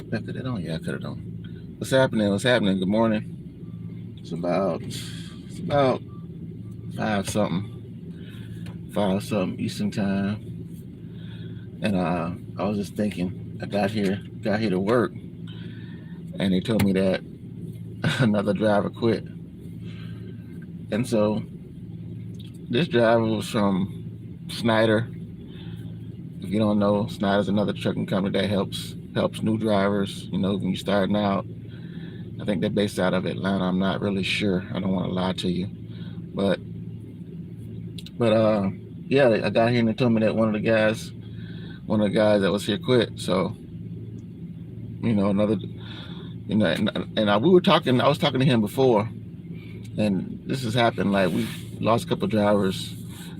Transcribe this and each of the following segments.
Left it on? Yeah, I cut it on. What's happening? What's happening? Good morning. It's about 5 something Eastern time, and I was just thinking. I got here to work, and they told me that another driver quit, and so this driver was from Snyder. If you don't know, Snyder's another trucking company that helps new drivers. When you're starting out. I think they're based out of Atlanta. I'm not really sure. I don't want to lie to you, but but yeah, I got here and they told me that one of the guys that was here quit. So another, and we were talking. I was talking to him before, and this has happened. Like we lost a couple drivers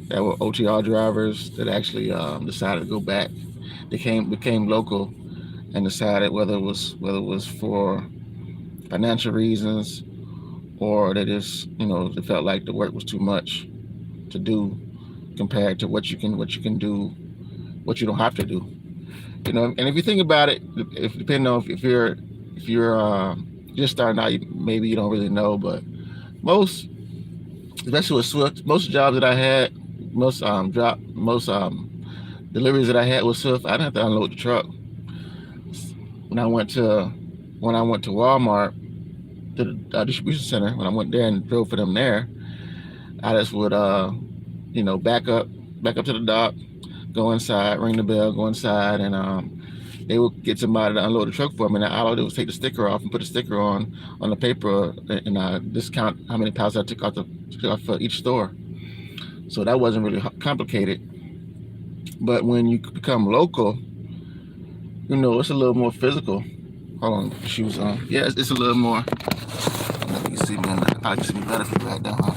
that were O.T.R drivers that actually decided to go back. They became local and decided whether it was for financial reasons or they felt like the work was too much to do compared to what you can do, what you don't have to do. And if you think about it, if depending on if you're just starting out, maybe you don't really know, but most, especially with Swift, most jobs that I had, most deliveries that I had with Swift, I didn't have to unload the truck. When I went to when I went to Walmart, to the distribution center, when I went there and drove for them there, I just would back up to the dock, go inside, ring the bell, go inside, and they would get somebody to unload the truck for me. And all I did was take the sticker off and put a sticker on the paper and discount how many pounds I took off for each store. So that wasn't really complicated. But when you become local, it's a little more physical. Hold on, put the shoes on. Yeah, it's a little more. I don't know if you can see me. I can see me better if you back down.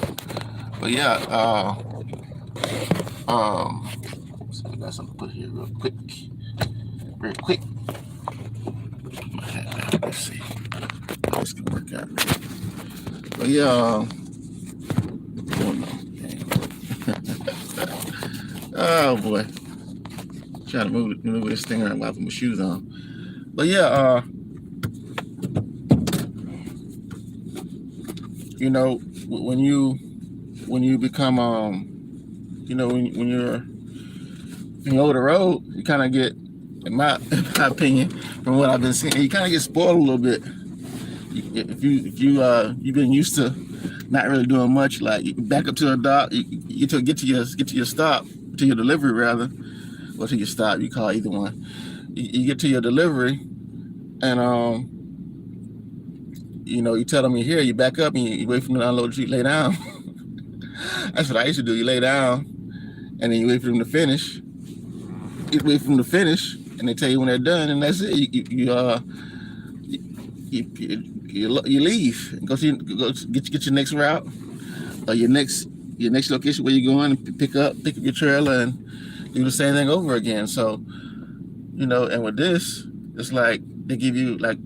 But yeah, so I got something to put here real quick. Put my hat back. Let's see. This can work out. But yeah, oh no, oh boy, trying to move this thing around while I put my shoes on. But yeah, when you become when you're over the road, you kind of get, in my opinion, from what I've been seeing, you kind of get spoiled a little bit. You've been used to not really doing much, like you back up to a dock, you get to your stop, to your delivery rather, or to your stop, you call either one. You get to your delivery, and you tell them you're here, you back up and you wait for them to unload you, lay down. That's what I used to do. You lay down, and then you wait for them to finish. You wait for them to finish, and they tell you when they're done, and that's it. You leave and go get your next route or your next location where you're going, and pick up your trailer and do the same thing over again. So and with this, it's like they give you like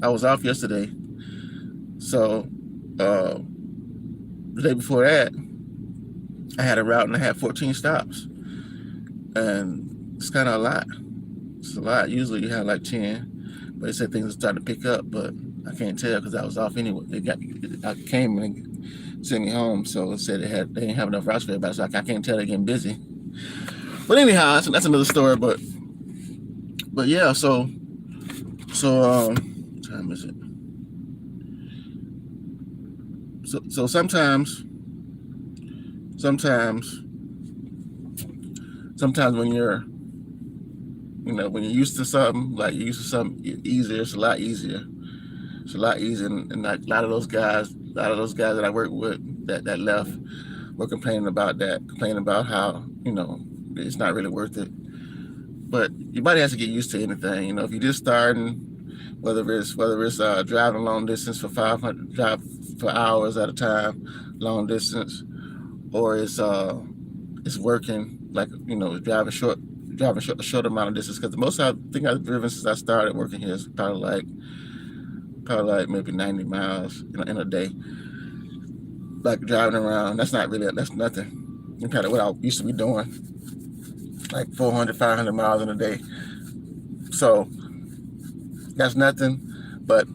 I was off yesterday, so the day before that I had a route and I had 14 stops, and it's kind of a lot. It's a lot. Usually you have like 10, but they said things are starting to pick up, but I can't tell because I was off anyway. I came and sent me home, so it said they didn't have enough routes for everybody, so I can't tell they're getting busy. But anyhow, that's another story. But yeah, so what time is it? So sometimes when you're used to something, like you're used to something easier, it's a lot easier. It's a lot easier, and like a lot of those guys that I work with that left were complaining about how it's not really worth it. But your body has to get used to anything. If you're just starting, whether it's driving long distance for 500 drive for hours at a time, long distance, or it's working like driving a short amount of distance. Because the most I think I've driven since I started working here is probably like maybe 90 miles in a day. Like driving around, that's nothing compared to what I used to be doing, like 400, 500 miles in a day. So That's nothing but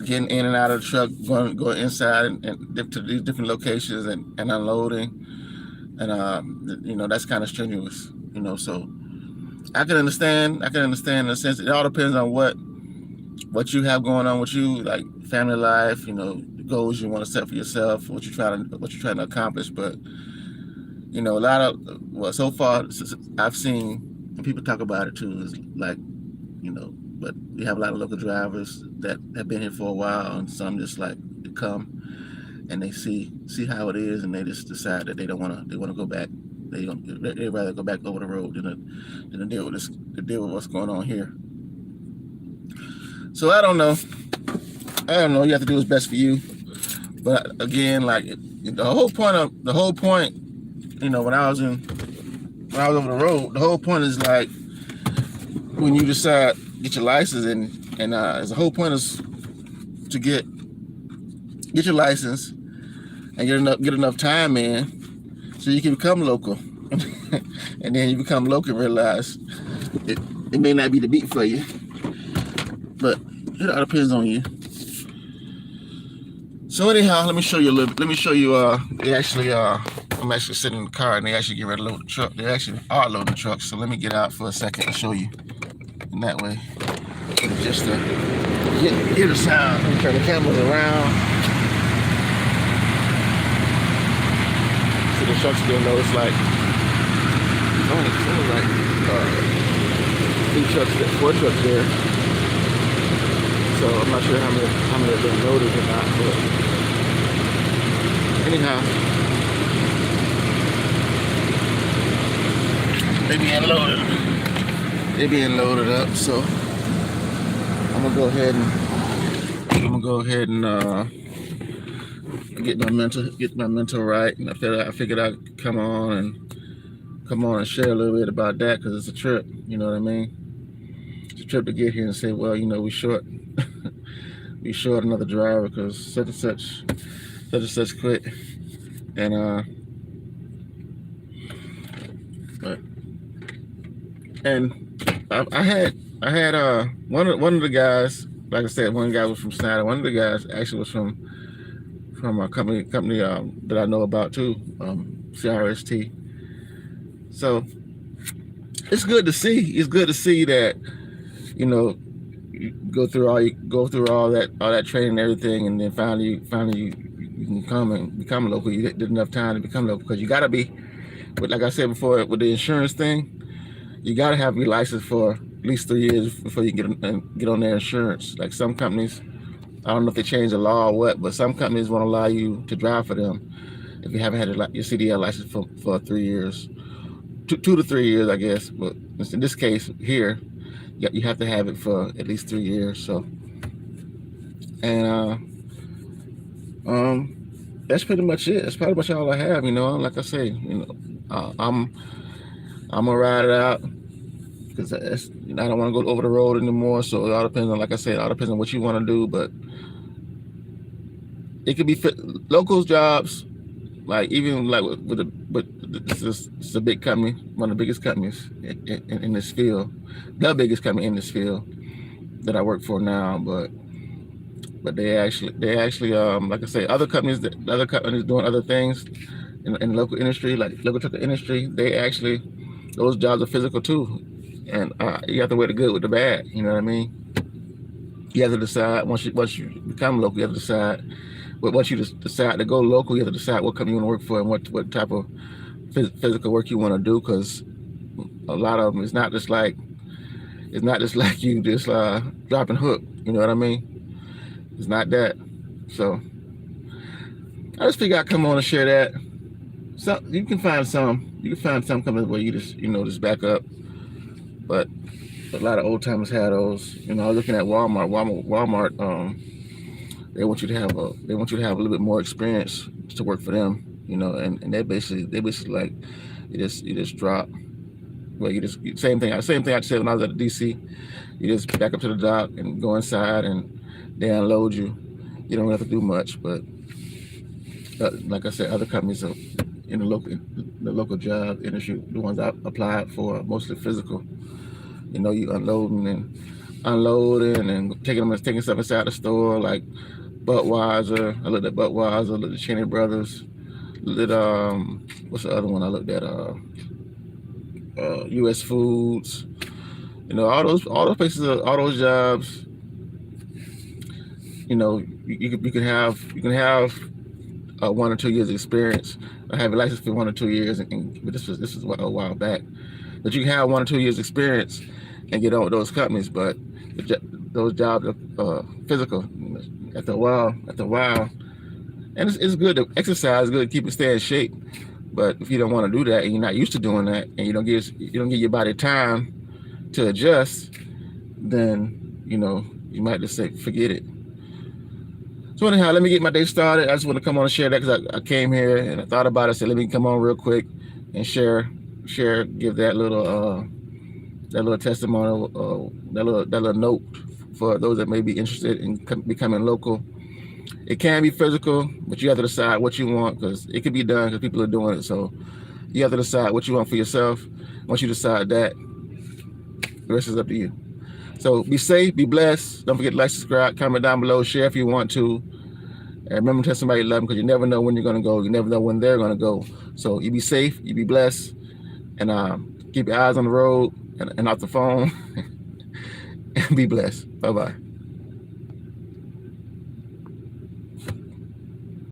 getting in and out of the truck, going inside and to these different locations and unloading. And that's kind of strenuous. So I can understand. I can understand in a sense. It all depends on what you have going on with you, like family life. The goals you want to set for yourself, what you're trying to accomplish. But a lot of so far I've seen, and people talk about it too, is like but we have a lot of local drivers that have been here for a while, and some just like come and they see how it is, and they just decide that they want to go back. They rather go back over the road than to deal with what's going on here. So I don't know. You have to do what's best for you. But again, like the whole point, when I was over the road, the whole point is like when you decide get your license, and the whole point is to get your license and get enough time in so you can become local. And then you become local and realize it may not be the beat for you, but it all depends on you. So anyhow, let me show you a little. Let me show you. They actually. I'm actually sitting in the car, and they actually get ready to load the truck. They actually are loading the truck. So let me get out for a second and show you. And that way, just to hear the sound. Let me turn the cameras around. See the truck's still low. It's like four trucks there. So I'm not sure how many have been loaded or not, but anyhow, they being loaded up. So I'm gonna go ahead and get my mental right. And I figured I'd come on and share a little bit about that, because it's a trip. You know what I mean? It's a trip to get here and say, well, we short. We short another driver because such and such quit. And I had one of the guys, like I said, one guy was from Snyder. One of the guys actually was from a company that I know about too, CRST. So it's good to see. It's good to see that you go through all that training and everything, and then finally you can come and become local. You did enough time to become local, because you got to be. But like I said before, with the insurance thing, you got to have your license for at least 3 years before you get on their insurance. Like some companies, I don't know if they changed the law or what, but some companies won't allow you to drive for them if you haven't had your CDL license for 3 years, 2 to 3 years, I guess. But in this case here, you have to have it for at least 3 years. So, and that's pretty much it. That's pretty much all I have. Like I say, I'm gonna ride it out, because I don't want to go over the road anymore. So it all depends on, like I said, it all depends on what you want to do. But it could be locals jobs, like even like but this is a big company, one of the biggest companies in this field, the biggest company in this field that I work for now. But they actually like I say, other companies doing other things in the local industry, like local truck industry. They actually, those jobs are physical too, and you have to weigh the good with the bad. You know what I mean? You have to decide once you become local. You have to decide. But once you decide to go local, you have to decide what company you want to work for and what type of physical work you want to do. Because a lot of them, it's not just like you just dropping hook. You know what I mean? It's not that. So I just figured I'd come on and share that. So you can find some companies where you just back up, but a lot of old timers have those. I was looking at Walmart. They want you to have a little bit more experience to work for them. And they basically like you just drop. Well, same thing I said when I was at the DC. You just back up to the dock and go inside, and they unload you. You don't have to do much, but like I said, other companies are in the local job industry, the ones I applied for, are mostly physical. You unloading and unloading and taking stuff inside the store, like Budweiser. I looked at Budweiser, I looked at Cheney Brothers, looked at what's the other one I looked at? U.S. Foods. You know, all those places, all those jobs. You know, you can have 1 or 2 years experience. I have a license for 1 or 2 years, but this was a while back. But you can have 1 or 2 years experience and get on with those companies. But those jobs are physical. After a while, and it's good to exercise, good to stay in shape. But if you don't want to do that and you're not used to doing that, and you don't give your body time to adjust, then you might just say forget it. So anyhow, let me get my day started. I just want to come on and share that because I came here and I thought about it. So let me come on real quick and share, give that little testimonial, that little note for those that may be interested in becoming local. It can be physical, but you have to decide what you want, because it can be done because people are doing it. So you have to decide what you want for yourself. Once you decide that, the rest is up to you. So be safe, be blessed. Don't forget to like, subscribe, comment down below, share if you want to. And remember to tell somebody you love them, because you never know when you're going to go. You never know when they're going to go. So you be safe, you be blessed, and keep your eyes on the road and off the phone. And be blessed. Bye-bye.